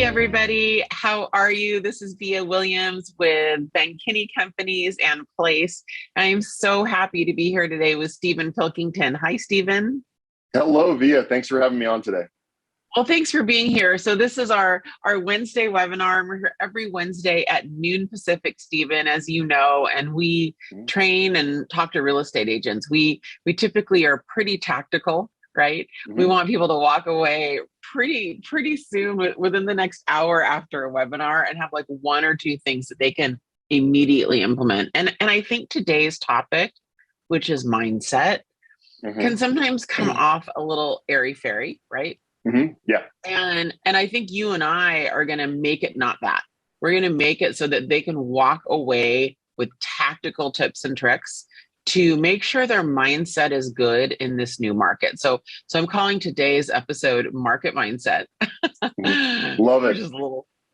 Hey everybody, how are you? This is Via Williams with Ben Kinney Companies and Place. I'm so happy to be here today with Stephen Pilkington. Hi, Stephen. Hello, Via. Thanks for having me on today. Well, thanks for being here. So this is our Wednesday webinar. We're here every Wednesday at noon Pacific, Stephen, as you know, and we train and talk to real estate agents. We typically are pretty tactical, right? We want people to walk away pretty soon within the next hour after a webinar and have like one or two things that they can immediately implement. And I think today's topic, which is mindset, can sometimes come off a little airy-fairy, right? Yeah. And I think you and I are going to make it not that. We're going to make it so that they can walk away with tactical tips and tricks to make sure their mindset is good in this new market. So I'm calling today's episode Market Mindset. Love it. Which is a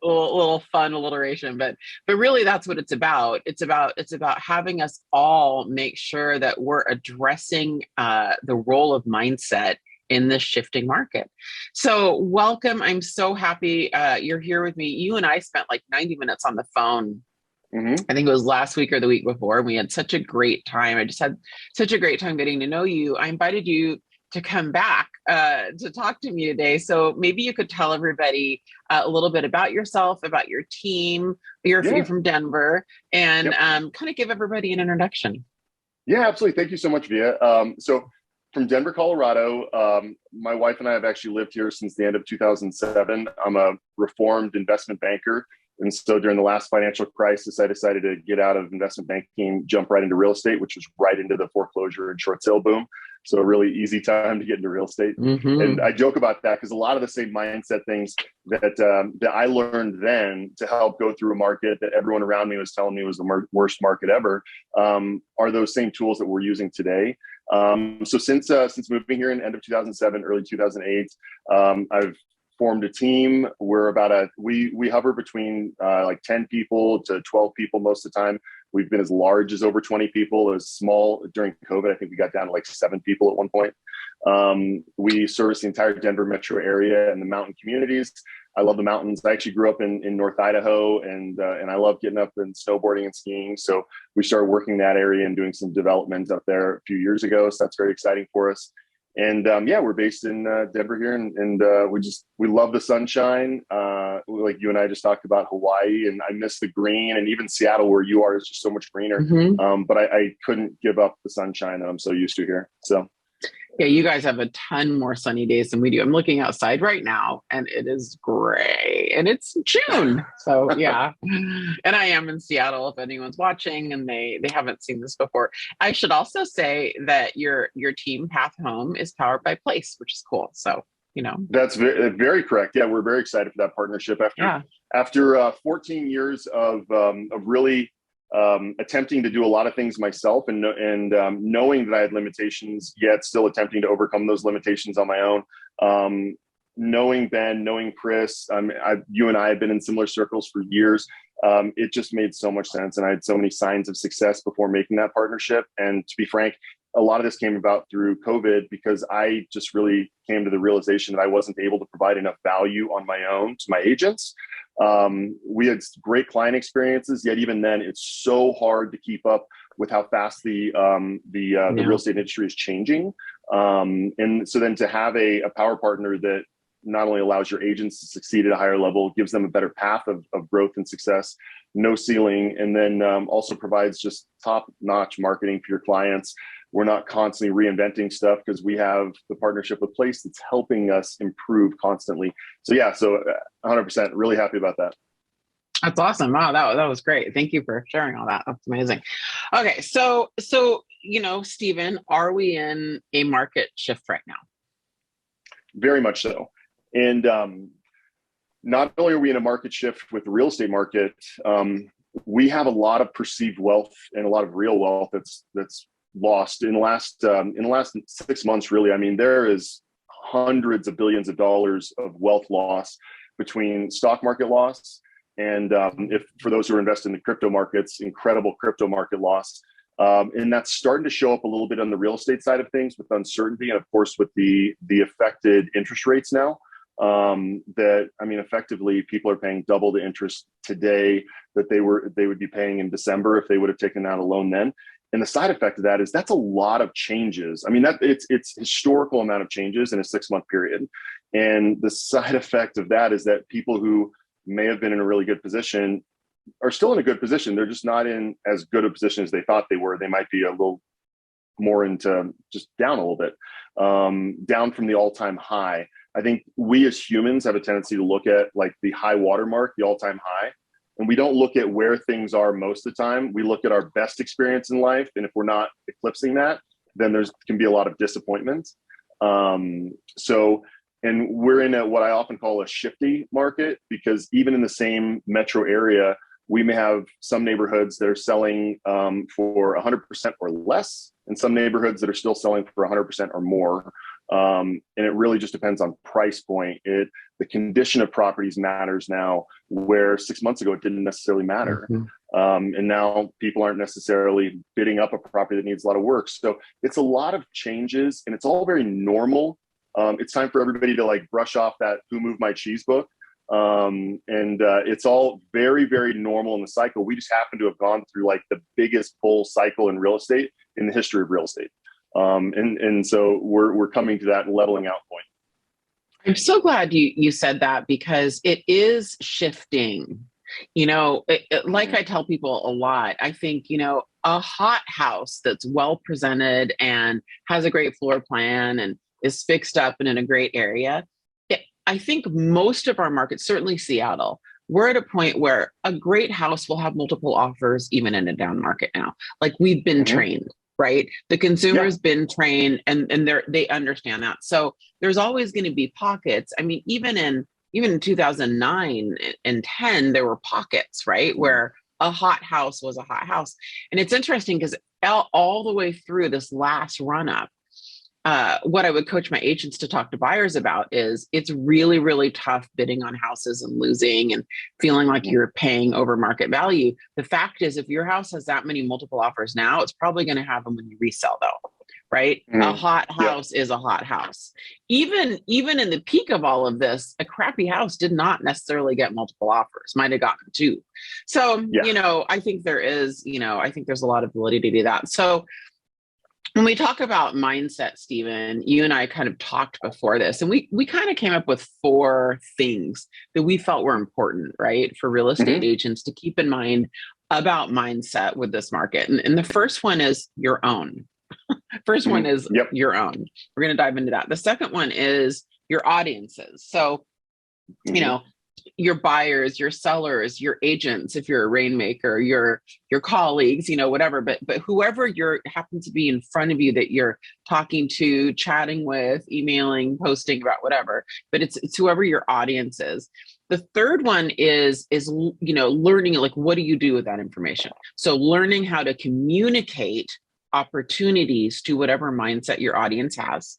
little fun alliteration, but really that's what it's about. It's about having us all make sure that we're addressing the role of mindset in this shifting market. So welcome. I'm so happy you're here with me. You and I spent like 90 minutes on the phone. I think it was last week or the week before. And we had such a great time. I just had such a great time getting to know you. I invited you to come back to talk to me today. So maybe you could tell everybody a little bit about yourself, about your team. You're from Denver, and kind of give everybody an introduction. Yeah, absolutely. Thank you so much, Via. So from Denver, Colorado, my wife and I have actually lived here since the end of 2007. I'm a reformed investment banker. And so during the last financial crisis, I decided to get out of investment banking, jump right into real estate, which was right into the foreclosure and short sale boom. So a really easy time to get into real estate. And I joke about that because a lot of the same mindset things that I learned then to help go through a market that everyone around me was telling me was the worst market ever are those same tools that we're using today. So since moving here in the end of 2007, early 2008, I've formed a team. We're we hover between like 10 people to 12 people most of the time. We've been as large as over 20 people, as small during COVID. I think we got down to like 7 people at one point. We service the entire Denver metro area and the mountain communities. I love the mountains. I actually grew up in North Idaho, and I love getting up and snowboarding and skiing. So we started working that area and doing some development up there a few years ago. So that's very exciting for us. And we're based in Denver here, and we love the sunshine. Like you and I just talked about Hawaii, and I miss the green, and even Seattle, where you are, is just so much greener. But I couldn't give up the sunshine that I'm so used to here. So. Yeah, you guys have a ton more sunny days than we do. I'm looking outside right now and it is gray and it's June. So yeah. And I am in Seattle if anyone's watching and they haven't seen this before. I should also say that your team Path Home is powered by Place, which is cool. So, you know. That's very, very correct. Yeah, we're very excited for that partnership after 14 years of really attempting to do a lot of things myself and knowing that I had limitations, yet still attempting to overcome those limitations on my own. Knowing Ben, knowing Chris, you and I have been in similar circles for years. It just made so much sense. And I had so many signs of success before making that partnership. And to be frank, a lot of this came about through COVID because I just really came to the realization that I wasn't able to provide enough value on my own to my agents. We had great client experiences, yet even then it's so hard to keep up with how fast the real estate industry is changing. And so then to have a power partner that not only allows your agents to succeed at a higher level, gives them a better path of growth and success, no ceiling, and then also provides just top-notch marketing for your clients. We're not constantly reinventing stuff because we have the partnership with Place that's helping us improve constantly. So 100%, really happy about that. That's awesome. Wow, that was great. Thank you for sharing all that. That's amazing. Okay, so Stephen, are we in a market shift right now? Very much so. And not only are we in a market shift with the real estate market, we have a lot of perceived wealth and a lot of real wealth that's lost in the last 6 months. Really, I mean, there is hundreds of billions of dollars of wealth loss between stock market loss and if for those who are invested in the crypto markets, incredible crypto market loss. And that's starting to show up a little bit on the real estate side of things with uncertainty and of course with the affected interest rates now. that, I mean, effectively people are paying double the interest today that they would be paying in December if they would have taken out a loan then. And the side effect of that is that's a lot of changes. I mean, that it's historical amount of changes in a 6-month period. And the side effect of that is that people who may have been in a really good position are still in a good position. They're just not in as good a position as they thought they were. They might be a little more into just down a little bit, down from the all-time high. I think we as humans have a tendency to look at like the high water mark, the all-time high, and we don't look at where things are most of the time. We look at our best experience in life, and if we're not eclipsing that, then can be a lot of disappointment. And we're in what I often call a shifty market, because even in the same metro area, we may have some neighborhoods that are selling for 100% or less, and some neighborhoods that are still selling for 100% or more. And it really just depends on price point. The condition of properties matters now, where 6 months ago it didn't necessarily matter. And now people aren't necessarily bidding up a property that needs a lot of work. So it's a lot of changes, and it's all very normal. It's time for everybody to like brush off that "Who Moved My Cheese" book. It's all very, very normal in the cycle. We just happen to have gone through like the biggest bull cycle in real estate in the history of real estate. And so we're coming to that leveling out point. I'm so glad you said that, because it is shifting. Like I tell people a lot, I think, a hot house that's well presented and has a great floor plan and is fixed up and in a great area. I think most of our markets, certainly Seattle, we're at a point where a great house will have multiple offers, even in a down market now. Like, we've been trained, right? The consumer's been trained, and they understand that. So there's always going to be pockets. I mean, even in 2009 and 10, there were pockets, right, where a hot house was a hot house. And it's interesting because all the way through this last run up, what I would coach my agents to talk to buyers about is it's really, really tough bidding on houses and losing and feeling like you're paying over market value. The fact is, if your house has that many multiple offers now, it's probably going to have them when you resell, though, right? A hot house is a hot house. Even in the peak of all of this, a crappy house did not necessarily get multiple offers, might have gotten 2. So, I think there's a lot of validity to that. So when we talk about mindset, Stephen, you and I kind of talked before this, and we kind of came up with 4 things that we felt were important, right, for real estate agents to keep in mind about mindset with this market. And the first one is your own. First one is your own. We're going to dive into that. The second one is your audiences. So, your buyers, your sellers, your agents, if you're a rainmaker, your colleagues, whatever, but whoever happens to be in front of you that you're talking to, chatting with, emailing, posting about, whatever, but it's whoever your audience is. The third one is learning, like, what do you do with that information? So learning how to communicate opportunities to whatever mindset your audience has.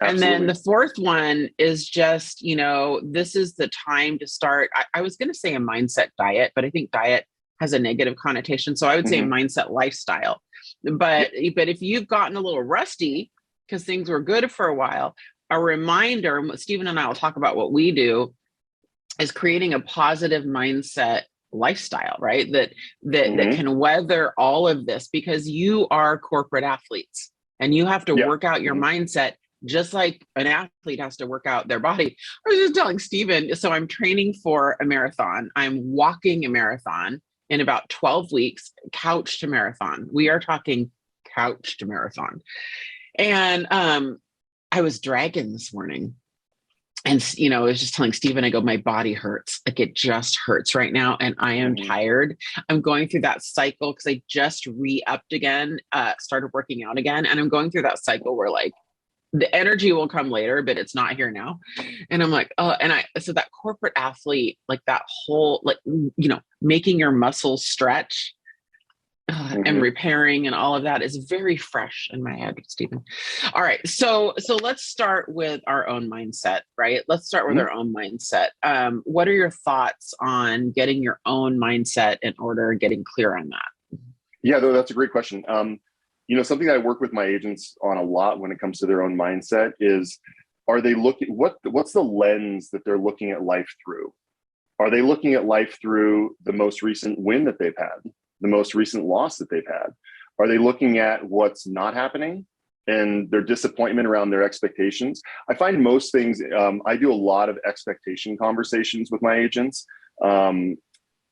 And then the fourth one is just, this is the time to start. I was going to say a mindset diet, but I think diet has a negative connotation. So I would say a mindset lifestyle. But if you've gotten a little rusty because things were good for a while, a reminder, Stephen and I will talk about what we do, is creating a positive mindset lifestyle, right? That can weather all of this, because you are corporate athletes and you have to work out your mindset just like an athlete has to work out their body. I was just telling Stephen, so I'm training for a marathon. I'm walking a marathon in about 12 weeks, couched marathon. We are talking couched marathon. And I was dragging this morning. And, I was just telling Stephen, I go, my body hurts. Like, it just hurts right now. And I am tired. I'm going through that cycle because I just re-upped again, started working out again. And I'm going through that cycle where, like, the energy will come later, but it's not here now. And I'm like, so that corporate athlete, like that whole, like, making your muscles stretch and repairing and all of that is very fresh in my head, Stephen. All right. So let's start with our own mindset, right? Let's start with our own mindset. What are your thoughts on getting your own mindset in order and getting clear on that? Yeah, that's a great question. Something that I work with my agents on a lot when it comes to their own mindset is are they looking, what's the lens that they're looking at life through? Are they looking at life through the most recent win that they've had, the most recent loss that they've had? Are they looking at what's not happening and their disappointment around their expectations? I find most things, I do a lot of expectation conversations with my agents.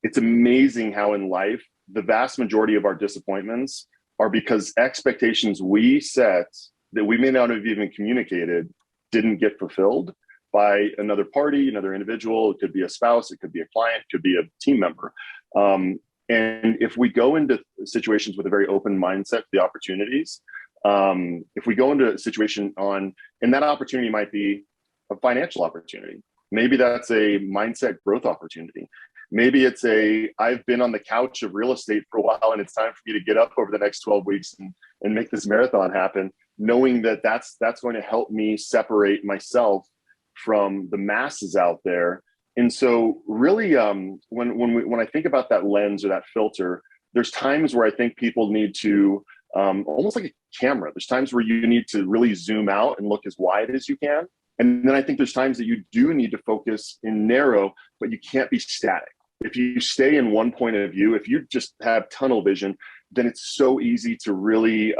It's amazing how in life, the vast majority of our disappointments are because expectations we set that we may not have even communicated didn't get fulfilled by another party, another individual. It could be a spouse, it could be a client, it could be a team member. And if we go into situations with a very open mindset, the opportunities, if we go into a situation and that opportunity might be a financial opportunity. Maybe that's a mindset growth opportunity. Maybe it's I've been on the couch of real estate for a while and it's time for me to get up over the next 12 weeks and make this marathon happen, knowing that that's going to help me separate myself from the masses out there. And so really, when I think about that lens or that filter, there's times where I think people need to, almost like a camera, there's times where you need to really zoom out and look as wide as you can. And then I think there's times that you do need to focus and narrow, but you can't be static. If you stay in one point of view, if you just have tunnel vision, then it's so easy to really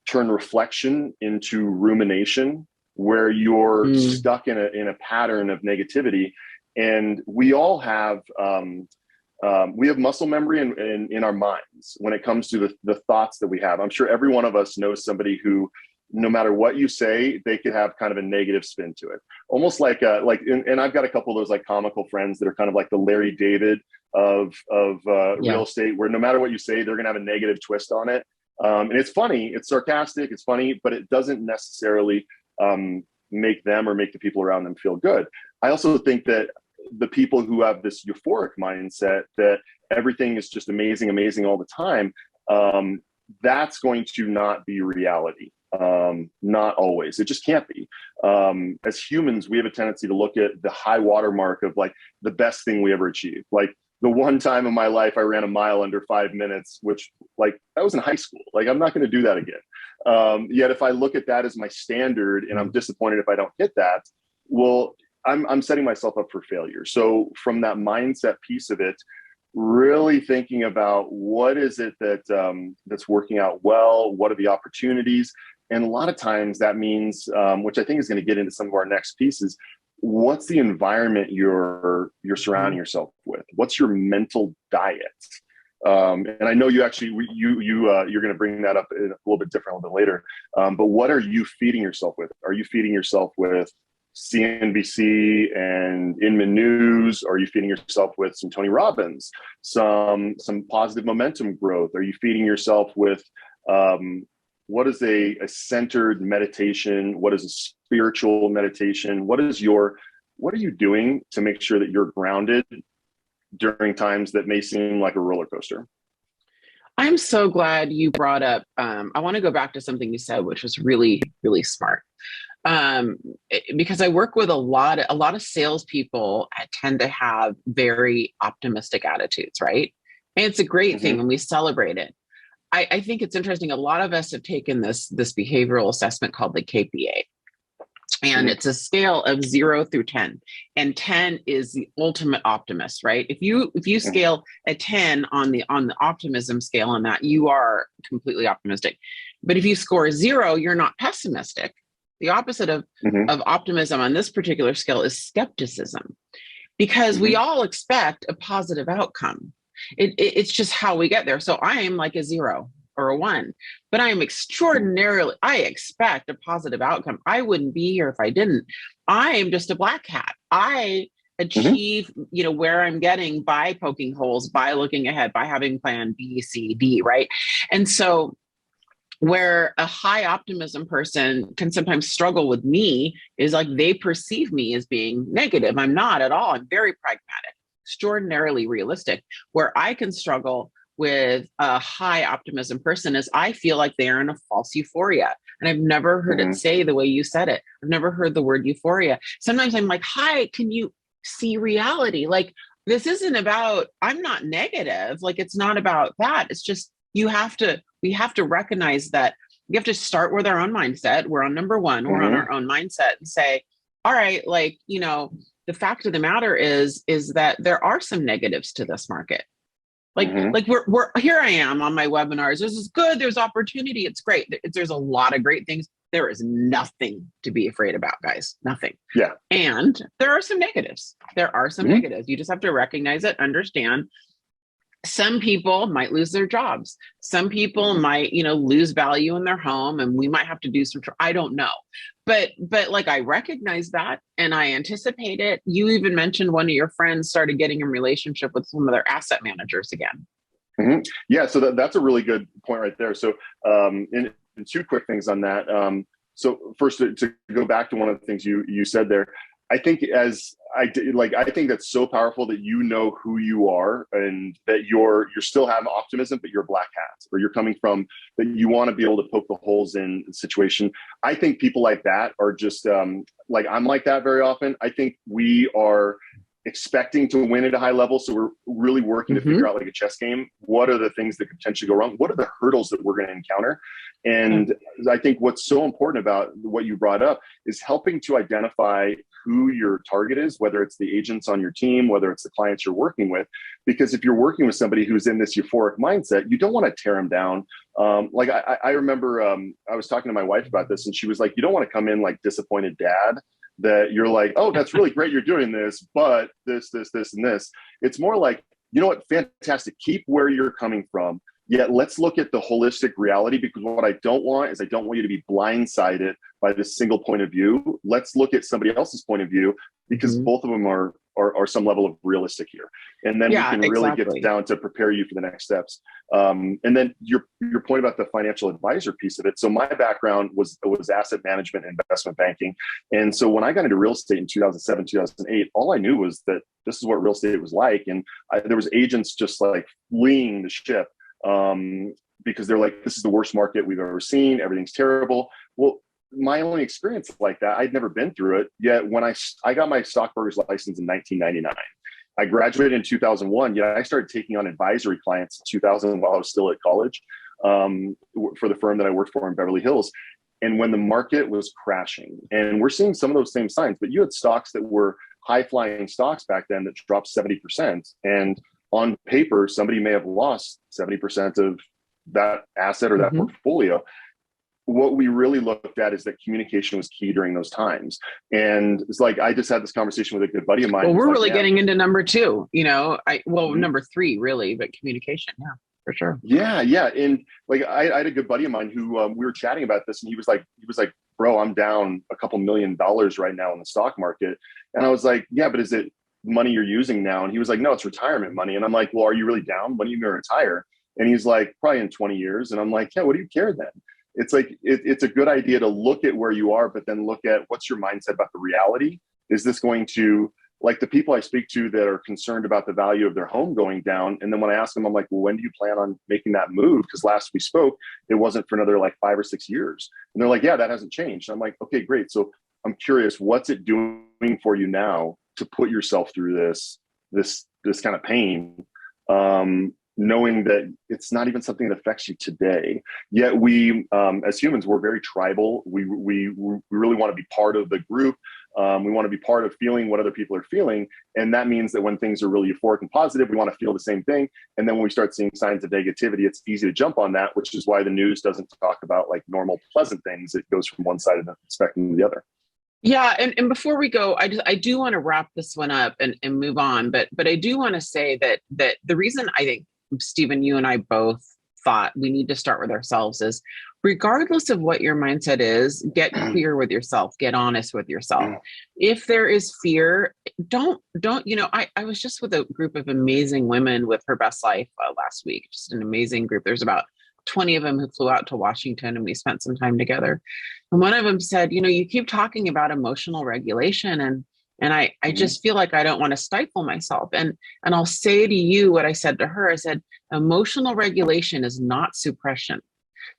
turn reflection into rumination, where you're stuck in a pattern of negativity. And we all have muscle memory in our minds when it comes to the thoughts that we have. I'm sure every one of us knows somebody who, no matter what you say, they could have kind of a negative spin to it. Almost like and I've got a couple of those like comical friends that are kind of like the Larry David of real estate, where no matter what you say, they're going to have a negative twist on it. And it's funny, it's sarcastic, it's funny, but it doesn't necessarily make them or make the people around them feel good. I also think that the people who have this euphoric mindset that everything is just amazing all the time, that's going to not be reality. Not always. It just can't be. As humans, we have a tendency to look at the high watermark of like the best thing we ever achieved. Like the one time in my life I ran a mile under 5 minutes, which like that was in high school. Like I'm not going to do that again. Yet if I look at that as my standard and I'm disappointed if I don't get that, well, I'm setting myself up for failure. So from that mindset piece of it, really thinking about what is it that's working out well, what are the opportunities? And a lot of times that means, which I think is going to get into some of our next pieces, what's the environment you're surrounding yourself with? What's your mental diet? And I know you actually, you're going to bring that up a little bit different a little bit later. But what are you feeding yourself with? Are you feeding yourself with CNBC and Inman News? Are you feeding yourself with some Tony Robbins, some positive momentum growth? Are you feeding yourself with what is a centered meditation? What is a spiritual meditation? What are you doing to make sure that you're grounded during times that may seem like a roller coaster? I'm so glad you brought up, I want to go back to something you said, which was really, really smart. Because I work with a lot of salespeople tend to have very optimistic attitudes, right? And it's a great thing and we celebrate it. I think it's interesting. A lot of us have taken this behavioral assessment called the KPA. And it's a scale of 0 through 10. And 10 is the ultimate optimist, right? If you scale a 10 on the optimism scale on that, you are completely optimistic. But if you score 0, you're not pessimistic. The opposite of optimism on this particular scale is skepticism, because we all expect a positive outcome. It's just how we get there. So I am like a 0 or a 1, but I am I expect a positive outcome. I wouldn't be here if I didn't. I am just a black hat. I achieve, where I'm getting by poking holes, by looking ahead, by having plan B, C, D, right? And so where a high optimism person can sometimes struggle with me is like they perceive me as being negative. I'm not at all. I'm very pragmatic, extraordinarily realistic. Where I can struggle with a high optimism person is I feel like they're in a false euphoria. And I've never heard it say the way you said it. I've never heard the word euphoria. Sometimes I'm like, hi, can you see reality? Like, this isn't about, I'm not negative. Like, it's not about that. It's just, we have to recognize that You have to start with our own mindset. We're on number one, we're on our own mindset, and say, all right, like, the fact of the matter is that there are some negatives to this market. Like we're here I am on my webinars. This is good. There's opportunity. It's great. There's a lot of great things. There is nothing to be afraid about, guys. Nothing. Yeah. And there are some negatives. There are some negatives. You just have to recognize it, understand. Some people might lose their jobs. Some people might, lose value in their home, and we might have to do some, I don't know. But like, I recognize that and I anticipate it. You even mentioned one of your friends started getting in relationship with some of their asset managers again. Yeah. So that's a really good point right there. So in two quick things on that. So first, to go back to one of the things you said there, I think I think that's so powerful that you know who you are and that you're still having optimism, but you're black hats, or you're coming from that you want to be able to poke the holes in the situation. I think people like that are just like, I'm like that very often. I think we are expecting to win at a high level. So we're really working to figure out, like a chess game, what are the things that could potentially go wrong? What are the hurdles that we're going to encounter? And I think what's so important about what you brought up is helping to identify who your target is, whether it's the agents on your team, whether it's the clients you're working with. Because if you're working with somebody who's in this euphoric mindset, you don't want to tear them down. Like I remember I was talking to my wife about this, and she was like, you don't want to come in like disappointed dad, that you're like, oh, that's really great, you're doing this, but this, and this. It's more like, you know what, fantastic, keep where you're coming from. Yet let's look at the holistic reality, because what I don't want is I don't want you to be blindsided by this single point of view. Let's look at somebody else's point of view, because both of them are some level of realistic here. And then we can really get down to prepare you for the next steps. And then your point about the financial advisor piece of it. So my background was asset management and investment banking. And so when I got into real estate in 2007, 2008, all I knew was that this is what real estate was like. And there was agents just like fleeing the ship. Because they're like, this is the worst market we've ever seen. Everything's terrible. Well, my only experience like that, I'd never been through it. Yet when I got my stockbroker's license in 1999, I graduated in 2001. Yet I started taking on advisory clients in 2000 while I was still at college for the firm that I worked for in Beverly Hills. And when the market was crashing, and we're seeing some of those same signs, but you had stocks that were high flying stocks back then that dropped 70%. And on paper, somebody may have lost 70% of that asset or that portfolio. What we really looked at is that communication was key during those times. And it's like, I just had this conversation with a good buddy of mine. Well, we're really getting into number two, number three really, but communication. Yeah, for sure. Yeah. And like, I had a good buddy of mine who we were chatting about this, and he was like, bro, I'm down a couple $1 million right now in the stock market. And I was like, yeah, but is it money you're using now? And he was like, no, it's retirement money. And I'm like, well, are you really down? When are you going to retire? And he's like, probably in 20 years. And I'm like, yeah, what do you care then? It's like, it's a good idea to look at where you are, but then look at what's your mindset about the reality. Is this going to, like the people I speak to that are concerned about the value of their home going down. And then when I ask them, I'm like, well, when do you plan on making that move? Because last we spoke, it wasn't for another like 5 or 6 years. And they're like, yeah, that hasn't changed. I'm like, okay, great. So I'm curious, what's it doing for you now to put yourself through this kind of pain, knowing that it's not even something that affects you today. Yet we, as humans, we're very tribal. We really want to be part of the group. We want to be part of feeling what other people are feeling. And that means that when things are really euphoric and positive, we want to feel the same thing. And then when we start seeing signs of negativity, it's easy to jump on that, which is why the news doesn't talk about like normal, pleasant things. It goes from one side of the spectrum to the other. Yeah. And before we go, I do want to wrap this one up and move on. But I do want to say that the reason I think, Stephen, you and I both thought we need to start with ourselves is, regardless of what your mindset is, get clear with yourself, get honest with yourself. If there is fear, don't, I was just with a group of amazing women with Her Best Life last week, just an amazing group. There's about 20 of them who flew out to Washington, and we spent some time together. And one of them said, you keep talking about emotional regulation, and I just feel like I don't want to stifle myself. And I'll say to you what I said to her. I said, emotional regulation is not suppression.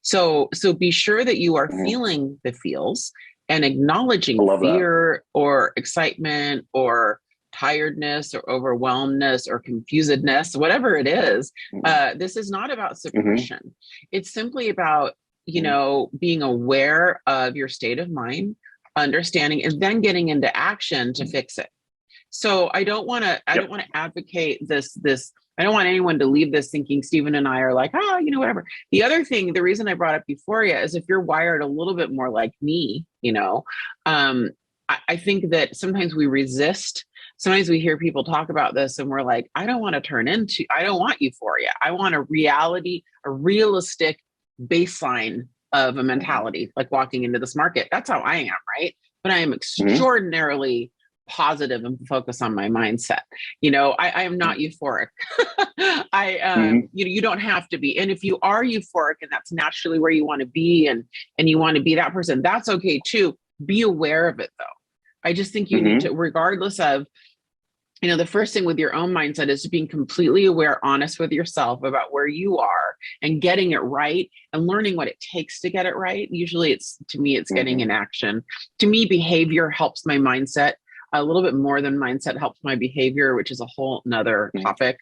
So be sure that you are feeling the feels and acknowledging fear or excitement or tiredness or overwhelmedness or confusedness, whatever it is. This is not about suppression. It's simply about you know, being aware of your state of mind, understanding, and then getting into action to fix it. So I don't want to, I don't want to advocate this, I don't want anyone to leave this thinking Stephen and I are like, oh, you know, whatever. The other thing, the reason I brought up euphoria is if you're wired a little bit more like me, you know, I think that sometimes we resist. Sometimes we hear people talk about this and we're like, I don't want euphoria. I want a reality, a realistic baseline of a mentality, like walking into this market. That's how I am, right? But I am extraordinarily positive and focused on my mindset. You know, I am not euphoric. You don't have to be. And if you are euphoric and that's naturally where you want to be and you want to be that person, that's okay too. Be aware of it though. I just think you need to, regardless of, you know, the first thing with your own mindset is being completely aware, honest with yourself about where you are and getting it right and learning what it takes to get it right. Usually it's getting in action. To me, behavior helps my mindset a little bit more than mindset helps my behavior, which is a whole nother topic.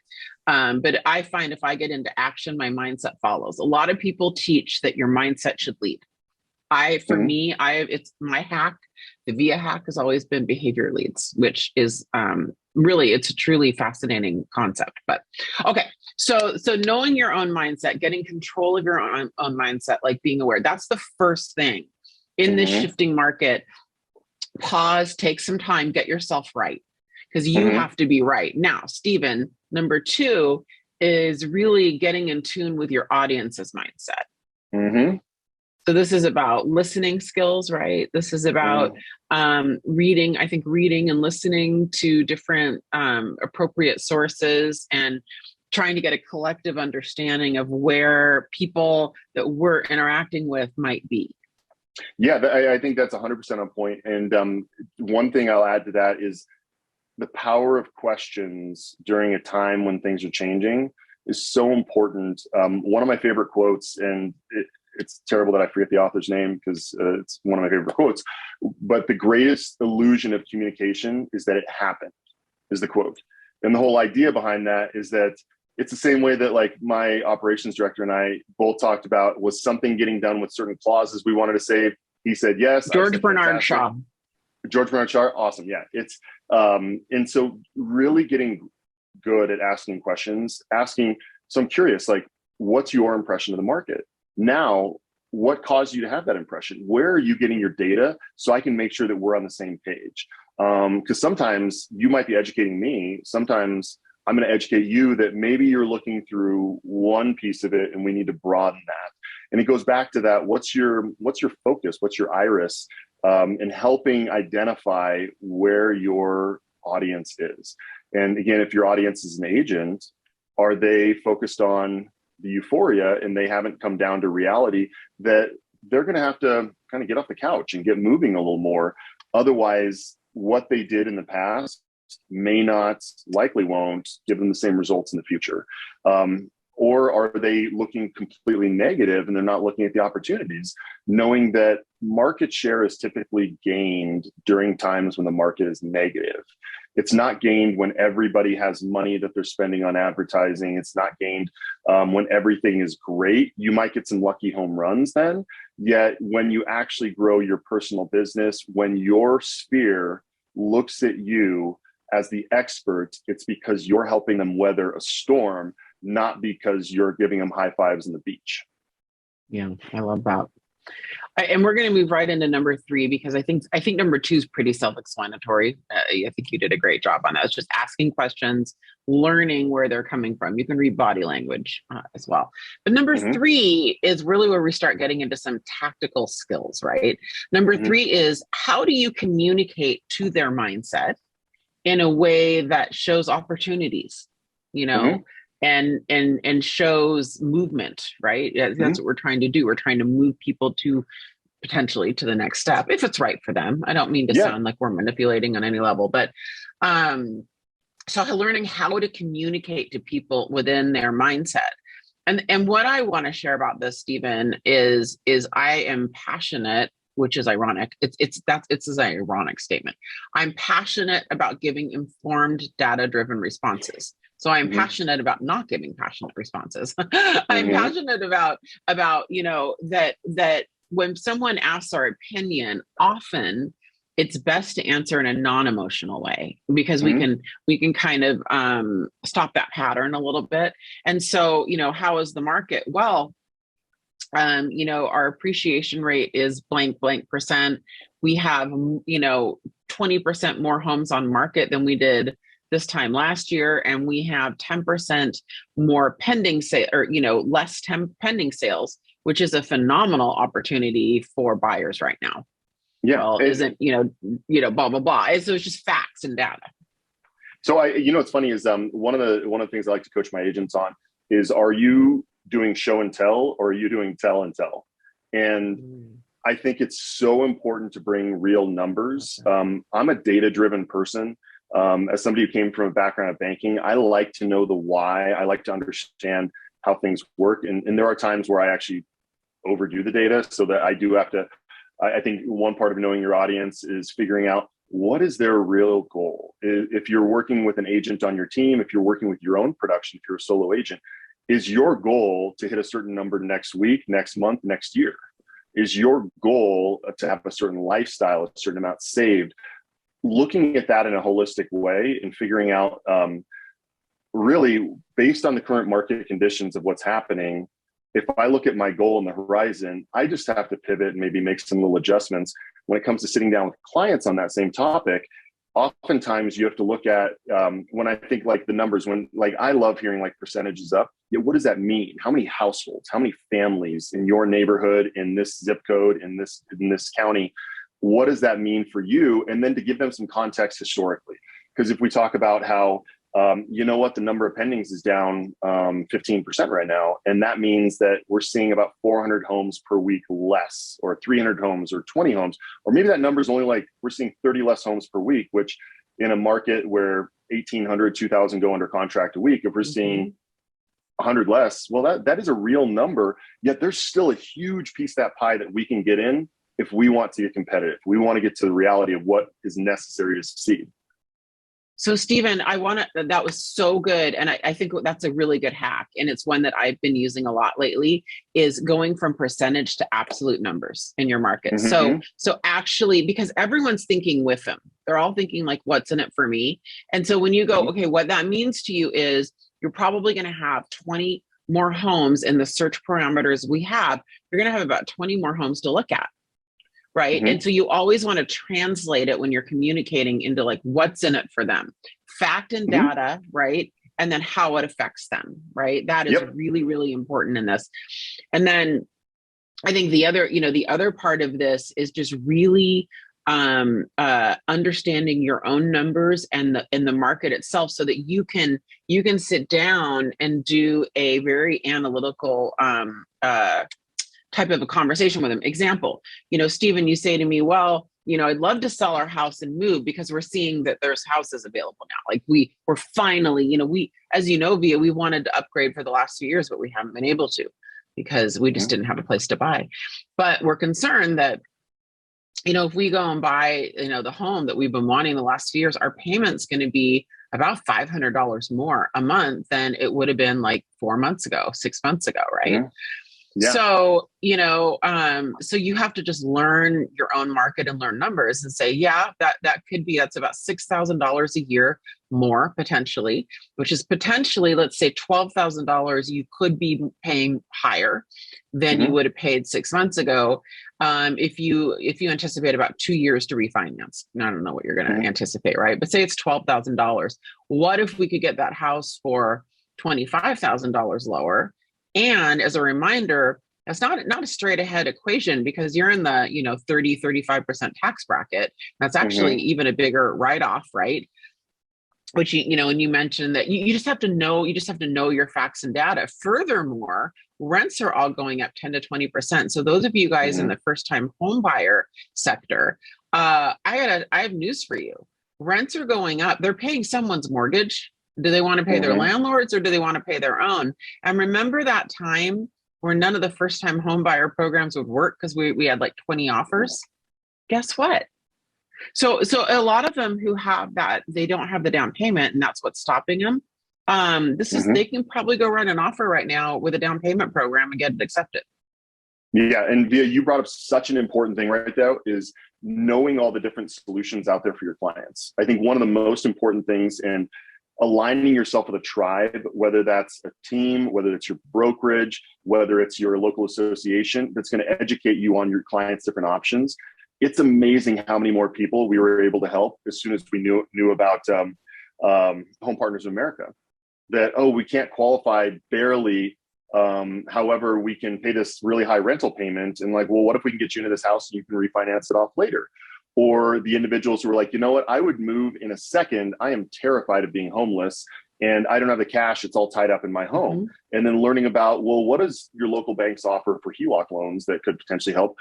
But I find if I get into action, my mindset follows. A lot of people teach that your mindset should lead. It's my hack. The VIA hack has always been behavior leads, which is really, it's a truly fascinating concept. But okay, so knowing your own mindset, getting control of your own mindset, like being aware, that's the first thing in this shifting market. Pause, take some time, get yourself right, because you have to be right. Now, Stephen, number 2 is really getting in tune with your audience's mindset. So this is about listening skills, right? This is about reading and listening to different appropriate sources and trying to get a collective understanding of where people that we're interacting with might be. Yeah, I think that's 100% on point. And one thing I'll add to that is the power of questions during a time when things are changing is so important. One of my favorite quotes, and it's terrible that I forget the author's name because it's one of my favorite quotes, but the greatest illusion of communication is that it happened, is the quote. And the whole idea behind that is that it's the same way that like my operations director and I both talked about, was something getting done with certain clauses we wanted to save. He said, yes. George Bernard Shaw. Awesome. Yeah. It's, and so really getting good at asking questions, so I'm curious, like, what's your impression of the market? Now, what caused you to have that impression? Where are you getting your data so I can make sure that we're on the same page? Because sometimes you might be educating me. Sometimes I'm going to educate you that maybe you're looking through one piece of it and we need to broaden that. And it goes back to that. What's your focus? What's your iris? In helping identify where your audience is. And again, if your audience is an agent, are they focused on the euphoria and they haven't come down to reality that they're going to have to kind of get off the couch and get moving a little more? Otherwise, what they did in the past likely won't give them the same results in the future. Or are they looking completely negative and they're not looking at the opportunities, knowing that market share is typically gained during times when the market is negative. It's not gained when everybody has money that they're spending on advertising. It's not gained when everything is great. You might get some lucky home runs then. Yet when you actually grow your personal business, when your sphere looks at you as the expert, it's because you're helping them weather a storm, not because you're giving them high fives on the beach. Yeah, I love that. And we're going to move right into number 3, because I think number 2 is pretty self-explanatory. I think you did a great job on that. It's just asking questions, learning where they're coming from. You can read body language as well. But number 3 is really where we start getting into some tactical skills, right? Number 3 is, how do you communicate to their mindset in a way that shows opportunities, you know? And shows movement, right? That's what we're trying to do. We're trying to move people to potentially to the next step, if it's right for them. I don't mean to sound like we're manipulating on any level, but so learning how to communicate to people within their mindset. And what I want to share about this, Stephen, is I am passionate, which is ironic. It's an ironic statement. I'm passionate about giving informed, data-driven responses. So I'm passionate about not giving passionate responses. I'm passionate about, that when someone asks our opinion, often it's best to answer in a non-emotional way, because we can kind of stop that pattern a little bit. And so, how is the market? Well, our appreciation rate is blank percent. We have, 20% more homes on market than we did this time last year. And we have 10% more pending sale, or, less pending sales, which is a phenomenal opportunity for buyers right now. Yeah. Well, isn't, blah, blah, blah. So it's just facts and data. So what's funny is one of the things I like to coach my agents on is, are you doing show and tell, or are you doing tell and tell? And I think it's so important to bring real numbers. I'm a data-driven person. As somebody who came from a background of banking, I like to know the why. I like to understand how things work. And there are times where I actually overdo the data, so that I do have to, I think one part of knowing your audience is figuring out what is their real goal. If you're working with an agent on your team, if you're working with your own production, if you're a solo agent, is your goal to hit a certain number next week, next month, next year? Is your goal to have a certain lifestyle, a certain amount saved? Looking at that in a holistic way and figuring out really based on the current market conditions of what's happening, if I look at my goal on the horizon, I just have to pivot and maybe make some little adjustments. When it comes to sitting down with clients on that same topic, oftentimes you have to look at, when I think like the numbers, when like I love hearing like percentages up, what does that mean? How many households, how many families in your neighborhood, in this zip code, in this county, what does that mean for you? And then to give them some context historically. Because if we talk about how, the number of pendings is down 15% right now. And that means that we're seeing about 400 homes per week less, or 300 homes, or 20 homes, or maybe that number is only like, we're seeing 30 less homes per week, which in a market where 1,800, 2,000 go under contract a week, if we're seeing 100 less, well, that is a real number. Yet there's still a huge piece of that pie that we can get in if we want to get competitive. We want to get to the reality of what is necessary to succeed. So Stephen, that was so good. And I think that's a really good hack. And it's one that I've been using a lot lately, is going from percentage to absolute numbers in your market. So actually, because everyone's thinking with them, they're all thinking like, what's in it for me? And so when you go, okay, what that means to you is you're probably going to have 20 more homes in the search parameters we have. You're going to have about 20 more homes to look at. Right. And so you always want to translate it when you're communicating into like what's in it for them, fact and data, right? And then how it affects them, right? That is really, really important in this. And then I think the other part of this is just really understanding your own numbers and the market itself, so that you can sit down and do a very analytical type of a conversation with them. Example, Stephen, you say to me, well, I'd love to sell our house and move because we're seeing that there's houses available now. Like we're finally, as you know, Via, we wanted to upgrade for the last few years, but we haven't been able to because we just didn't have a place to buy. But we're concerned that, if we go and buy, the home that we've been wanting the last few years, our payment's going to be about $500 more a month than it would have been like 4 months ago, 6 months ago. Right. Yeah. Yeah. So, so you have to just learn your own market and learn numbers and say, that's about $6,000 a year more potentially, which is potentially, let's say $12,000 you could be paying higher than you would have paid 6 months ago. If you anticipate about 2 years to refinance, I don't know what you're going to anticipate, right? But say it's $12,000. What if we could get that house for $25,000 lower? And as a reminder, that's not a straight ahead equation, because you're in the 30-35% tax bracket. That's actually even a bigger write-off, right? Which and you mentioned that you just have to know your facts and data. Furthermore, rents are all going up 10 to 20%. So those of you guys in the first-time home buyer sector, I have news for you. Rents are going up. They're paying someone's mortgage. Do they want to pay their landlords, or do they want to pay their own? And remember that time where none of the first-time home buyer programs would work because we had like 20 offers? Guess what? So a lot of them who have that, they don't have the down payment, and that's what's stopping them. Mhm. They can probably go run an offer right now with a down payment program and get it accepted. Yeah, and Via, you brought up such an important thing right there is knowing all the different solutions out there for your clients. I think one of the most important things in aligning yourself with a tribe, whether that's a team, whether it's your brokerage, whether it's your local association, that's going to educate you on your clients' different options. It's amazing how many more people we were able to help as soon as we knew about Home Partners of America. That, oh, we can't qualify barely. However, we can pay this really high rental payment. And like, well, what if we can get you into this house and you can refinance it off later? Or the individuals who are like, you know what, I would move in a second. I am terrified of being homeless and I don't have the cash. It's all tied up in my home. Mm-hmm. And then learning about, well, what does your local banks offer for HELOC loans that could potentially help?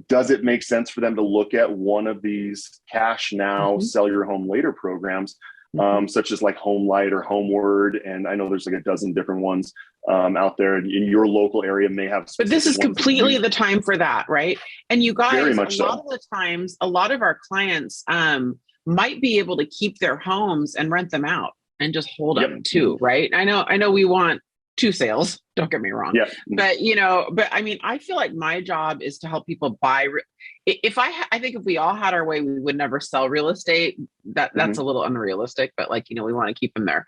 Does it make sense for them to look at one of these cash now, Mm-hmm. sell your home later programs, Mm-hmm. such as like Home Light or Homeward? And I know there's like a dozen different ones out there in your local area may have But this is specific ones that you completely use. the time for that, right? And you Very guys, a much lot so. of the times, a lot of our clients might be able to keep their homes and rent them out and just hold Yep. them too, right? I know we want two sales, don't get me wrong. Yeah. But but I mean, I feel like my job is to help people buy. If I think if we all had our way, we would never sell real estate. That's Mhm. a little unrealistic, but like, we want to keep them there.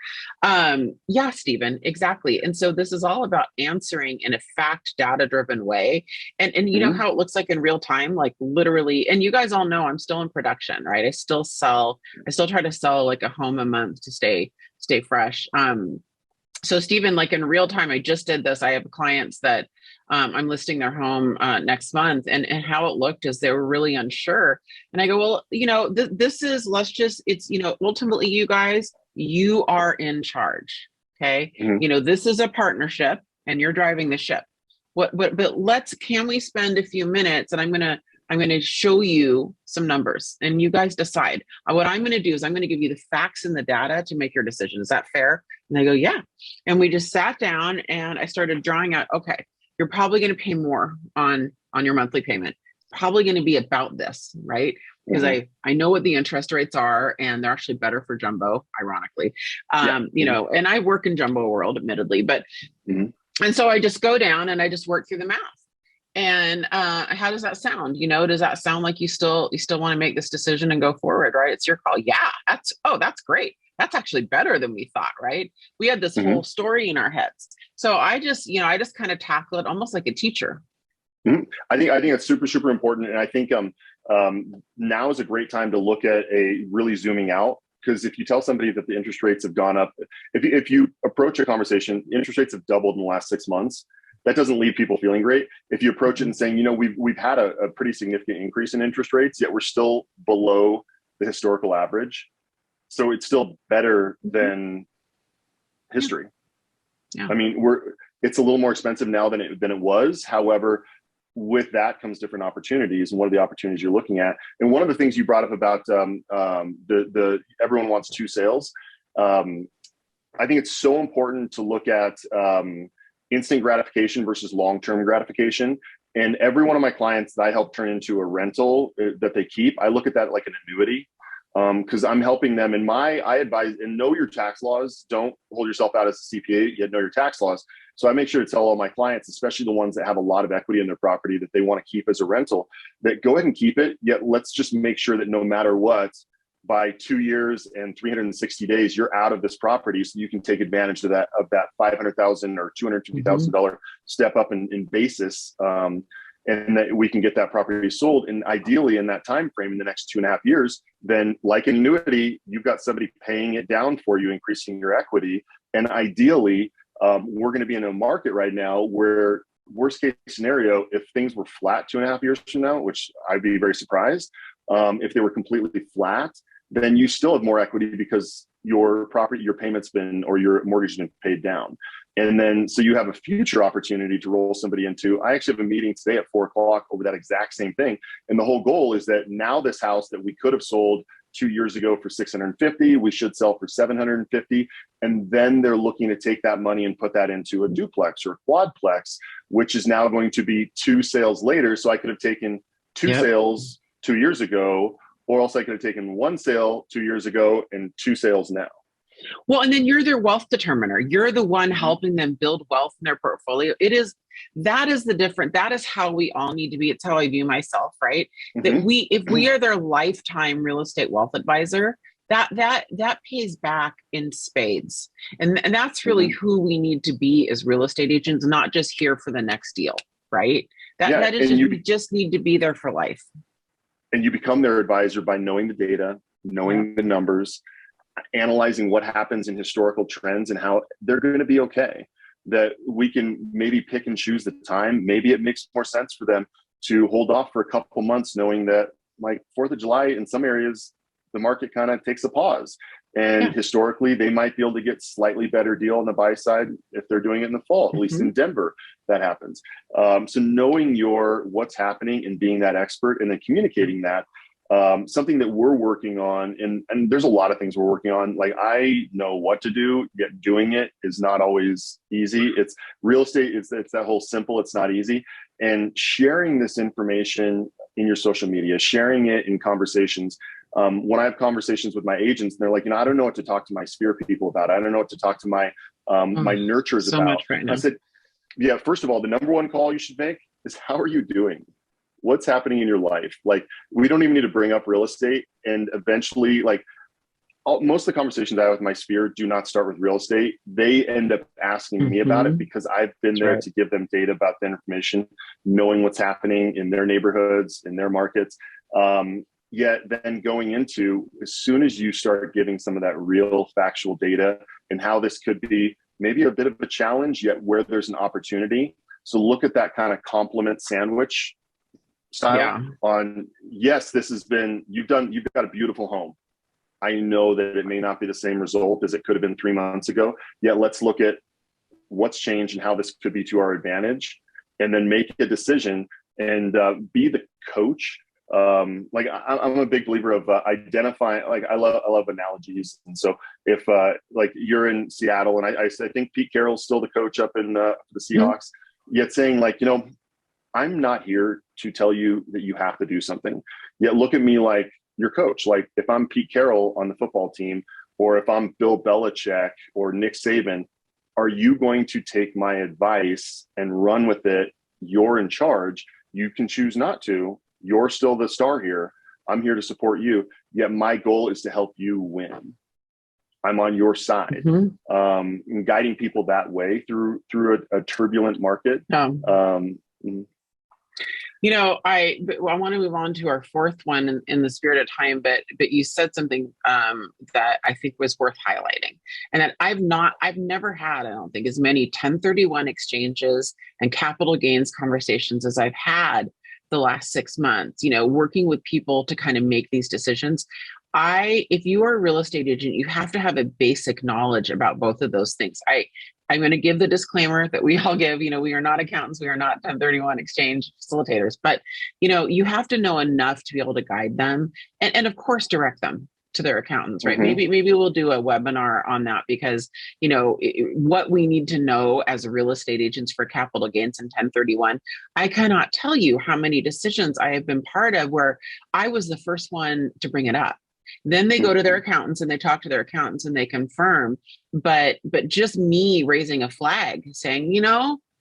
Yeah, Stephen, exactly. And so this is all about answering in a fact data driven way. And you know Mhm. how it looks like in real time, like literally, and you guys all know I'm still in production, right? I still try to sell like a home a month to stay fresh. So Stephen, like in real time, I just did this. I have clients that I'm listing their home next month, and how it looked is they were really unsure. And I go, well, this is, it's, ultimately, you guys, you are in charge. Okay. Mhm. This is a partnership and you're driving the ship. But can we spend a few minutes, and I'm going to show you some numbers and you guys decide. What I'm going to do is I'm going to give you the facts and the data to make your decision. Is that fair? And they go, yeah. And we just sat down and I started drawing out, okay, you're probably going to pay more on your monthly payment. It's probably going to be about this, right? Because Mhm. I know what the interest rates are, and they're actually better for jumbo, ironically. Yeah. And I work in jumbo world, admittedly, but Mhm. and so I just go down and I just work through the math. And how does that sound? Does that sound like you still want to make this decision and go forward, right? It's your call. Yeah, that's great. That's actually better than we thought, right? We had this whole Mhm. story in our heads. So I just kind of tackle it almost like a teacher. Mhm. I think it's super, super important. And I think now is a great time to look at a really zooming out. Because if you tell somebody that the interest rates have gone up, if you approach a conversation, interest rates have doubled in the last 6 months, that doesn't leave people feeling great. If you approach it and saying, we've had a pretty significant increase in interest rates, yet we're still below the historical average. So it's still better than history. Yeah. I mean, it's a little more expensive now than it was. However, with that comes different opportunities, and what are the opportunities you're looking at? And one of the things you brought up about the everyone wants two sales. I think it's so important to look at instant gratification versus long-term gratification. And every one of my clients that I help turn into a rental that they keep, I look at that like an annuity. Because I'm helping them, and I advise, and know your tax laws. Don't hold yourself out as a CPA, yet know your tax laws. So I make sure to tell all my clients, especially the ones that have a lot of equity in their property that they want to keep as a rental, that go ahead and keep it. Yet let's just make sure that no matter what, by 2 years and 360 days, you're out of this property, so you can take advantage of that $500,000 or $250,000 step up in basis. And that we can get that property sold. And ideally in that time frame, in the next 2.5 years, then like an annuity, you've got somebody paying it down for you, increasing your equity. And ideally, we're going to be in a market right now where, worst case scenario, if things were flat 2.5 years from now, which I'd be very surprised, if they were completely flat, then you still have more equity because your property, your payment's been, or your mortgage has been paid down. And then, so you have a future opportunity to roll somebody into. I actually have a meeting today at 4:00 over that exact same thing. And the whole goal is that now this house that we could have sold 2 years ago for 650, we should sell for 750. And then they're looking to take that money and put that into a duplex or a quadplex, which is now going to be 2 sales later. So I could have taken 2 Yep. sales 2 years ago, or else I could have taken 1 sale 2 years ago and 2 sales now. Well, and then you're their wealth determiner. You're the one helping them build wealth in their portfolio. That is the different, that is how we all need to be. It's how I view myself, right? That Mm-hmm. if we are their lifetime real estate wealth advisor, that pays back in spades. And that's really Mm-hmm. who we need to be as real estate agents, not just here for the next deal, right? Yeah, That is just, we just need to be there for life. and you become their advisor by knowing the data, knowing the numbers, analyzing what happens in historical trends and how they're going to be okay. That we can maybe pick and choose the time. Maybe it makes more sense for them to hold off for a couple months, knowing that like 4th of July in some areas, the market kind of takes a pause. And historically, they might be able to get slightly better deal on the buy side if they're doing it in the fall. At least in Denver, that happens. So knowing what's happening and being that expert and then communicating that, something that we're working on, and there's a lot of things we're working on. Like I know what to do, yet doing it is not always easy. It's real estate. It's that whole simple. It's not easy. And sharing this information in your social media, sharing it in conversations. When I have conversations with my agents, and they're like, I don't know what to talk to my sphere people about. I don't know what to talk to my my nurturers so about. Much right now. I said, yeah, first of all, the number one call you should make is how are you doing? What's happening in your life? Like, we don't even need to bring up real estate. And eventually, like most of the conversations I have with my sphere do not start with real estate. They end up asking me about it because I've been there to give them data about the information, knowing what's happening in their neighborhoods, in their markets. Yet then going into, as soon as you start giving some of that real factual data and how this could be maybe a bit of a challenge, yet where there's an opportunity. So look at that kind of compliment sandwich style on, yes, this has been, you've got a beautiful home. I know that it may not be the same result as it could have been 3 months ago. Yet let's look at what's changed and how this could be to our advantage, and then make a decision and be the coach. Like I'm a big believer of identifying, like I love analogies. And so if like you're in Seattle and I think Pete Carroll's still the coach up in the Seahawks, yet saying like, I'm not here to tell you that you have to do something, yet look at me like your coach. Like if I'm Pete Carroll on the football team, or if I'm Bill Belichick or Nick Saban, are you going to take my advice and run with it? You're in charge. You can choose not to. You're still the star here. I'm here to support you. Yet my goal is to help you win. I'm on your side, and guiding people that way through a turbulent market. I want to move on to our fourth one in the spirit of time, but you said something that I think was worth highlighting, and that I've never had, I don't think, as many 1031 exchanges and capital gains conversations as I've had the last 6 months, working with people to kind of make these decisions. If you are a real estate agent, you have to have a basic knowledge about both of those things. I'm going to give the disclaimer that we all give, we are not accountants, we are not 1031 exchange facilitators, but, you have to know enough to be able to guide them and of course, direct them to their accountants, right? Maybe we'll do a webinar on that because, what we need to know as real estate agents for capital gains and 1031, I cannot tell you how many decisions I have been part of where I was the first one to bring it up. Then they go to their accountants and they talk to their accountants and they confirm. But just me raising a flag saying,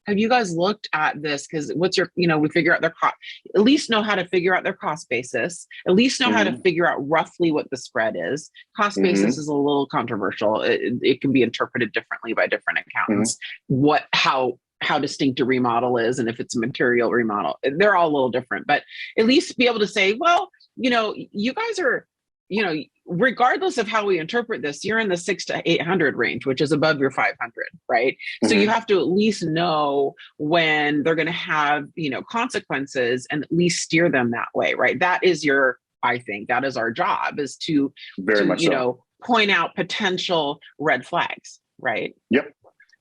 have you guys looked at this? Because what's your, we figure out their cost, at least know how to figure out their cost basis, at least know how to figure out roughly what the spread is. Cost basis is a little controversial. It can be interpreted differently by different accountants. How distinct a remodel is, and if it's a material remodel, they're all a little different, but at least be able to say, well, you guys are, regardless of how we interpret this, you're in the 600 to 800 range, which is above your 500, right? So you have to at least know when they're going to have, consequences and at least steer them that way, right? That is I think that is our job, is to point out potential red flags, right? Yep.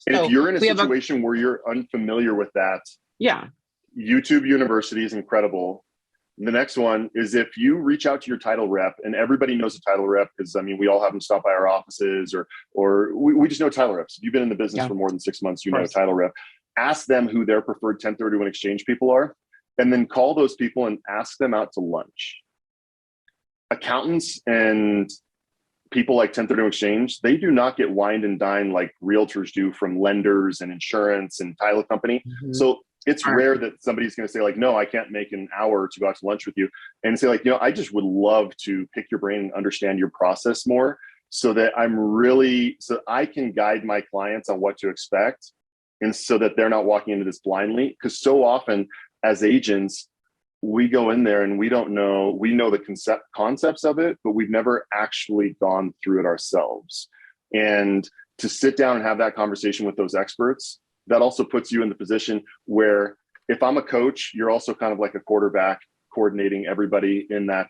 And if you're in a situation where you're unfamiliar with that, YouTube University is incredible. The next one is if you reach out to your title rep, and everybody knows a title rep because we all have them stop by our offices, or we just know title reps. If you've been in the business for more than 6 months, you know a title rep. Ask them who their preferred 1031 exchange people are, and then call those people and ask them out to lunch. Accountants and people like 1031 exchange, they do not get wined and dined like realtors do from lenders and insurance and title company. So it's rare that somebody's going to say like, no, I can't make an hour to go out to lunch with you, and say like, I just would love to pick your brain and understand your process more, so that so I can guide my clients on what to expect, and so that they're not walking into this blindly. Because so often as agents, we go in there and we know the concepts of it, but we've never actually gone through it ourselves. And to sit down and have that conversation with those experts, that also puts you in the position where if I'm a coach, you're also kind of like a quarterback, coordinating everybody in that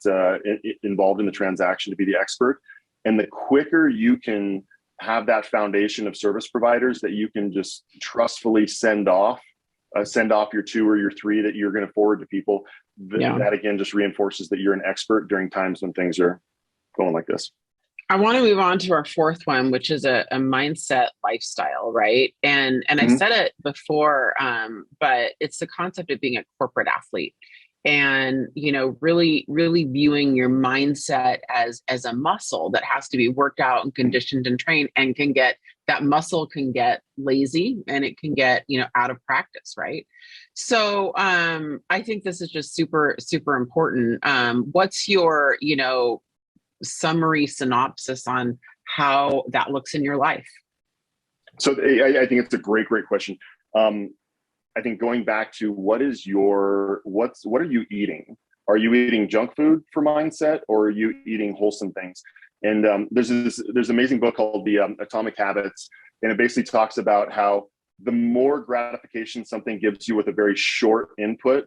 involved in the transaction to be the expert. And the quicker you can have that foundation of service providers that you can just trustfully send off your 2 or your 3 that you're going to forward to people, that again just reinforces that you're an expert during times when things are going like this. I want to move on to our 4th one, which is a mindset lifestyle, right? And I said it before, but it's the concept of being a corporate athlete, and really viewing your mindset as a muscle that has to be worked out and conditioned and trained, and that muscle can get lazy and it can get out of practice, right? So I think this is just super, super important. What's your summary synopsis on how that looks in your life? So I think it's a great question. I think going back to what are you eating? Are you eating junk food for mindset, or are you eating wholesome things? And there's an amazing book called The Atomic Habits, and it basically talks about how the more gratification something gives you with a very short input,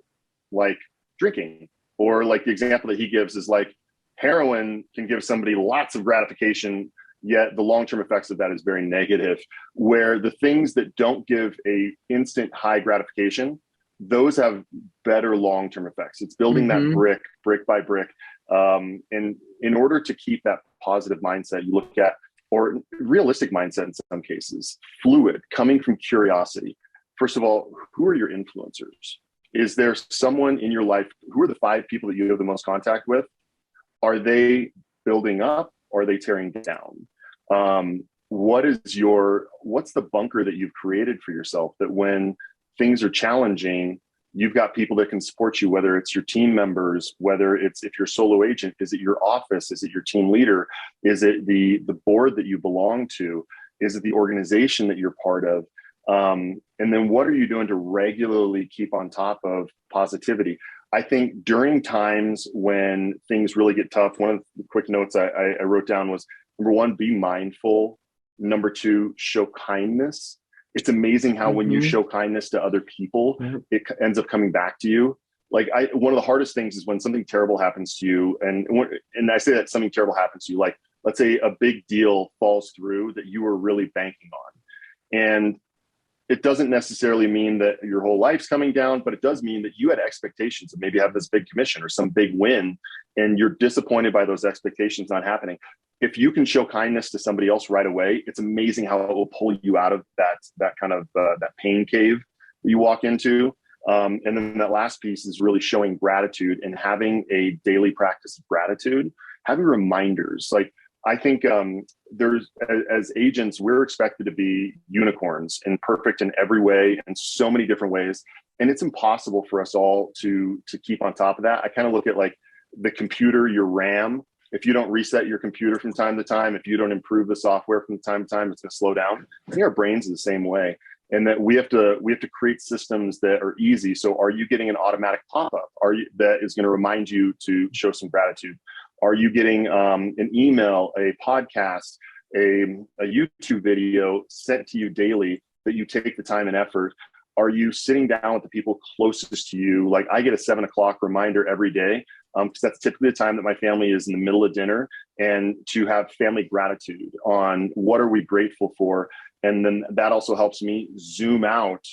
like drinking, or like the example that he gives is like heroin can give somebody lots of gratification, yet the long-term effects of that is very negative, where the things that don't give a instant high gratification, those have better long-term effects. It's building that brick by brick. And in order to keep that positive mindset, you look at, or realistic mindset in some cases, fluid, coming from curiosity. First of all, who are your influencers? Is there someone in your life, who are the 5 people that you have the most contact with? Are they building up, or are they tearing down? What's the bunker that you've created for yourself, that when things are challenging, you've got people that can support you, whether it's your team members, whether it's, if you're a solo agent, is it your office? Is it your team leader? Is it the board that you belong to? Is it the organization that you're part of? And then what are you doing to regularly keep on top of positivity? I think during times when things really get tough, one of the quick notes I wrote down was, number 1, be mindful. Number 2, show kindness. It's amazing how when you show kindness to other people, it ends up coming back to you. Like one of the hardest things is when something terrible happens to you. And I say that something terrible happens to you, like let's say a big deal falls through that you were really banking on. And it doesn't necessarily mean that your whole life's coming down, but it does mean that you had expectations of maybe have this big commission or some big win, and you're disappointed by those expectations not happening. If you can show kindness to somebody else right away, it's amazing how it will pull you out of that kind of that pain cave you walk into. And then that last piece is really showing gratitude and having a daily practice of gratitude, having reminders. Like I think as agents, we're expected to be unicorns and perfect in every way, in so many different ways. And it's impossible for us all to keep on top of that. I kind of look at like the computer, your RAM. If you don't reset your computer from time to time, if you don't improve the software from time to time, it's going to slow down. I think our brains are the same way. And that we have to create systems that are easy. So are you getting an automatic pop-up? That is going to remind you to show some gratitude? Are you getting an email, a podcast, a YouTube video sent to you daily that you take the time and effort? Are you sitting down with the people closest to you? Like I get a 7 o'clock reminder every day, because that's typically the time that my family is in the middle of dinner, and to have family gratitude on what are we grateful for. And then that also helps me zoom out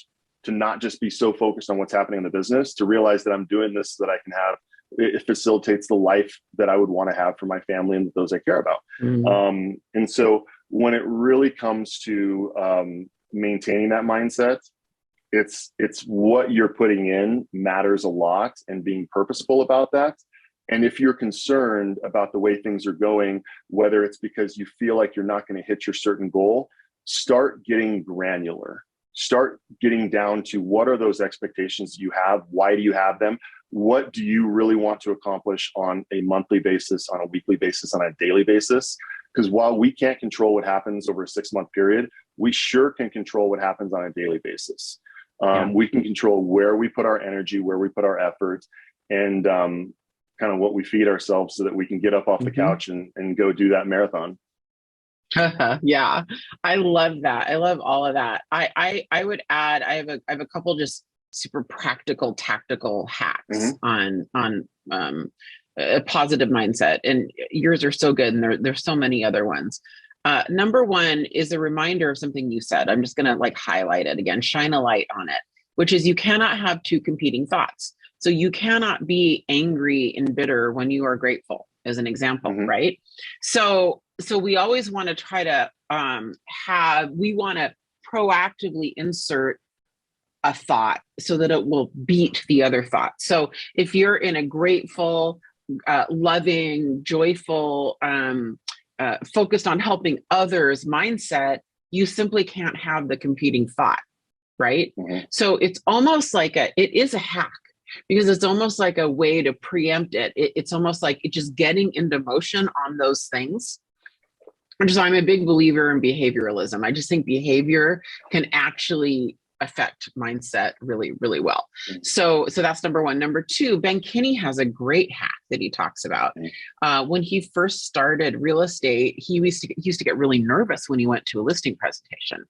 to not just be so focused on what's happening in the business, to realize that I'm doing this so that I can have, it facilitates the life that I would want to have for my family and those I care about. And so when it really comes to maintaining that mindset, it's what you're putting in matters a lot, and being purposeful about that. And if you're concerned about the way things are going, whether it's because you feel like you're not going to hit your certain goal, start getting granular. Start getting down to what are those expectations you have? Why do you have them? What do you really want to accomplish on a monthly basis, on a weekly basis, on a daily basis? Because while we can't control what happens over a 6-month period, we sure can control what happens on a daily basis. We can control where we put our energy, where we put our effort, and kind of what we feed ourselves so that we can get up off the couch and go do that marathon. Yeah, I love that. I love all of that. I would add, I have a couple just super practical, tactical hacks on a positive mindset, and yours are so good, and there's so many other ones. Number one is a reminder of something you said. I'm just gonna like highlight it again, shine a light on it, which is you cannot have two competing thoughts. So you cannot be angry and bitter when you are grateful, as an example, right? So we always want to try to we want to proactively insert a thought so that it will beat the other thought. So if you're in a grateful, loving, joyful, focused on helping others mindset, you simply can't have the competing thought, right? So it's almost like it is a hack, because it's almost like a way to preempt it. It's almost like it just getting into motion on those things. So I'm a big believer in behavioralism. I just think behavior can actually affect mindset really, really well. So that's number one. Number two, Ben Kinney has a great hack that he talks about. When he first started real estate, he used to get really nervous when he went to a listing presentation.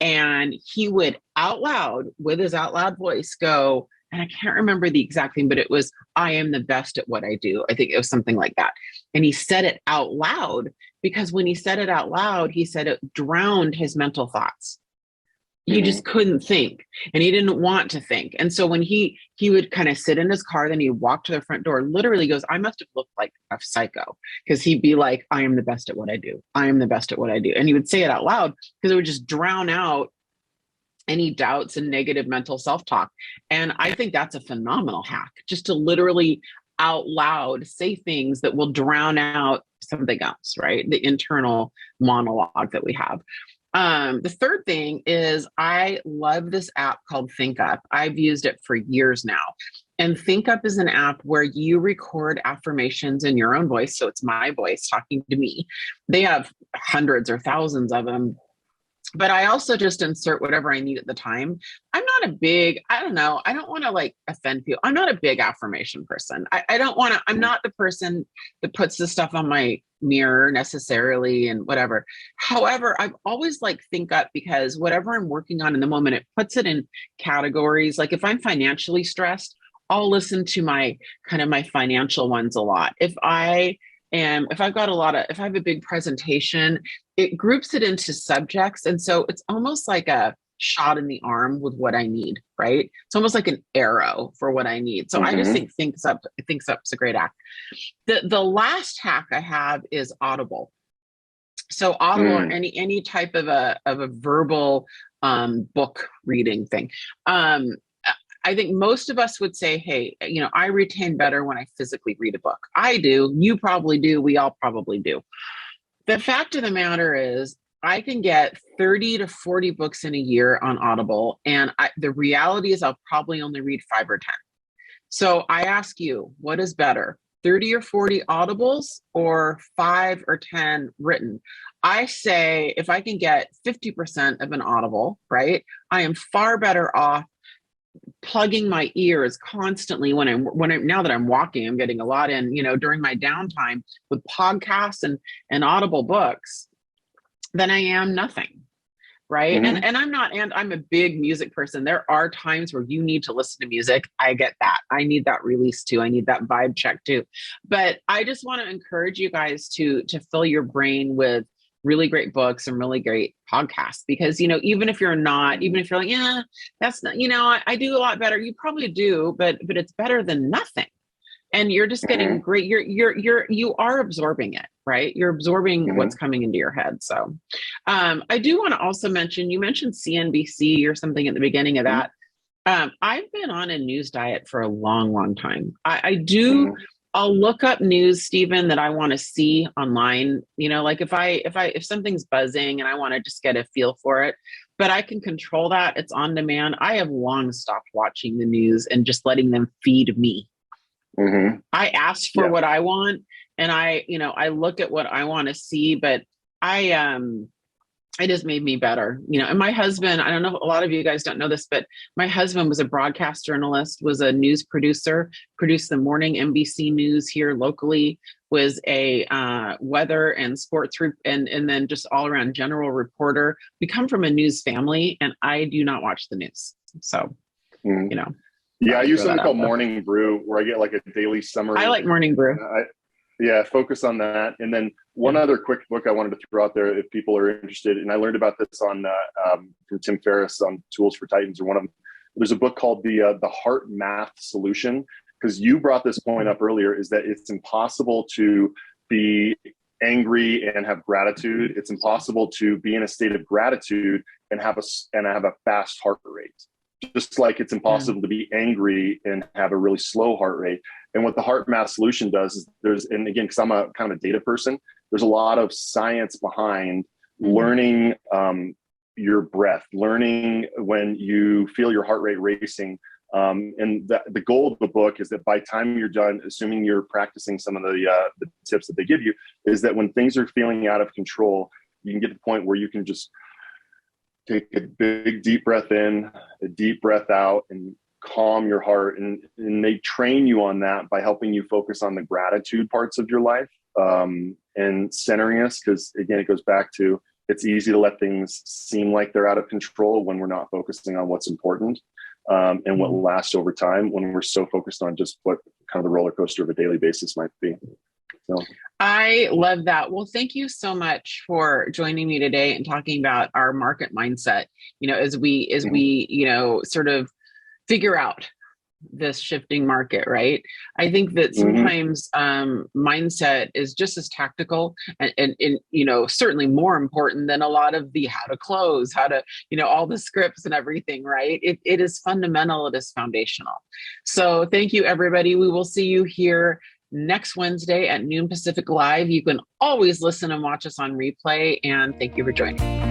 And he would out loud, with his out loud voice, go, and I can't remember the exact thing, but it was, I am the best at what I do. I think it was something like that. And he said it out loud, because when he said it out loud, he said it drowned his mental thoughts. He just couldn't think, and he didn't want to think. And so when he would kind of sit in his car, then he'd walk to the front door, literally goes, I must have looked like a psycho, because he'd be like, I am the best at what I do. I am the best at what I do. And he would say it out loud because it would just drown out any doubts and negative mental self-talk. And I think that's a phenomenal hack, just to literally out loud say things that will drown out something else, right? The internal monologue that we have. The third thing is, I love this app called ThinkUp. I've used it for years now. And ThinkUp is an app where you record affirmations in your own voice. So it's my voice talking to me. They have hundreds or thousands of them. But I also just insert whatever I need at the time. I'm not a big, I don't want to like offend people. I'm not a big affirmation person. I'm not the person that puts the stuff on my mirror necessarily and whatever. However, I've always liked ThinkUp, because whatever I'm working on in the moment, it puts it in categories. Like if I'm financially stressed, I'll listen to my financial ones a lot. If I have a big presentation, it groups it into subjects. And so it's almost like a shot in the arm with what I need, right? It's almost like an arrow for what I need. So I just think ThinkUp's a great hack. The last hack I have is Audible. So Audible, or any type of a verbal book reading thing. I think most of us would say, hey, I retain better when I physically read a book. I do. You probably do. We all probably do. The fact of the matter is, I can get 30 to 40 books in a year on Audible. And the reality is I'll probably only read 5 or 10. So I ask you, what is better, 30 or 40 Audibles or 5 or 10 written? I say, if I can get 50% of an Audible, right, I am far better off plugging my ears constantly when I'm now that I'm walking. I'm getting a lot in, during my downtime with podcasts and Audible books than I am nothing. Right. And I'm a big music person. There are times where you need to listen to music. I get that. I need that release too. I need that vibe check too. But I just want to encourage you guys to fill your brain with really great books and really great podcasts, because, even if you're like, yeah, that's not, I do a lot better. You probably do, but it's better than nothing. And you're just getting great. You are absorbing it, right? You're absorbing what's coming into your head. So, I do want to also mention, you mentioned CNBC or something at the beginning of that. I've been on a news diet for a long, long time. I do I'll look up news, Stephen, that I want to see online. Like if something's buzzing and I want to just get a feel for it, but I can control that. It's on demand. I have long stopped watching the news and just letting them feed me. Mm-hmm. I ask for what I want, and I look at what I want to see, but it has made me better, and my husband, I don't know, a lot of you guys don't know this, but my husband was a broadcast journalist, was a news producer, produced the morning NBC news here locally, was a weather and sports and then just all around general reporter. We come from a news family, and I do not watch the news. So, Yeah, I use something called Morning Brew, where I get like a daily summary. I like Morning Brew. Focus on that. And then one other quick book I wanted to throw out there if people are interested, and I learned about this on from Tim Ferriss on Tools for Titans, or one of them. There's a book called the Heart Math Solution, because you brought this point up earlier, is that it's impossible to be angry and have gratitude. It's impossible to be in a state of gratitude and have a fast heart rate. Just like it's impossible to be angry and have a really slow heart rate. And what the Heart Math Solution does is and again, because I'm a kind of a data person, there's a lot of science behind learning your breath, learning when you feel your heart rate racing. And the goal of the book is that by the time you're done, assuming you're practicing some of the tips that they give you, is that when things are feeling out of control, you can get to the point where you can just take a big, deep breath in, a deep breath out, and calm your heart. And they train you on that by helping you focus on the gratitude parts of your life and centering us. Because again, it goes back to, it's easy to let things seem like they're out of control when we're not focusing on what's important and what lasts over time, when we're so focused on just what kind of the roller coaster of a daily basis might be. So I love that. Well, thank you so much for joining me today and talking about our market mindset, as we sort of figure out this shifting market, right? I think that sometimes mindset is just as tactical and certainly more important than a lot of the how to close, how to, all the scripts and everything, right? It is fundamental. It is foundational. So thank you, everybody. We will see you here next Wednesday at noon Pacific Live. You can always listen and watch us on replay. And thank you for joining.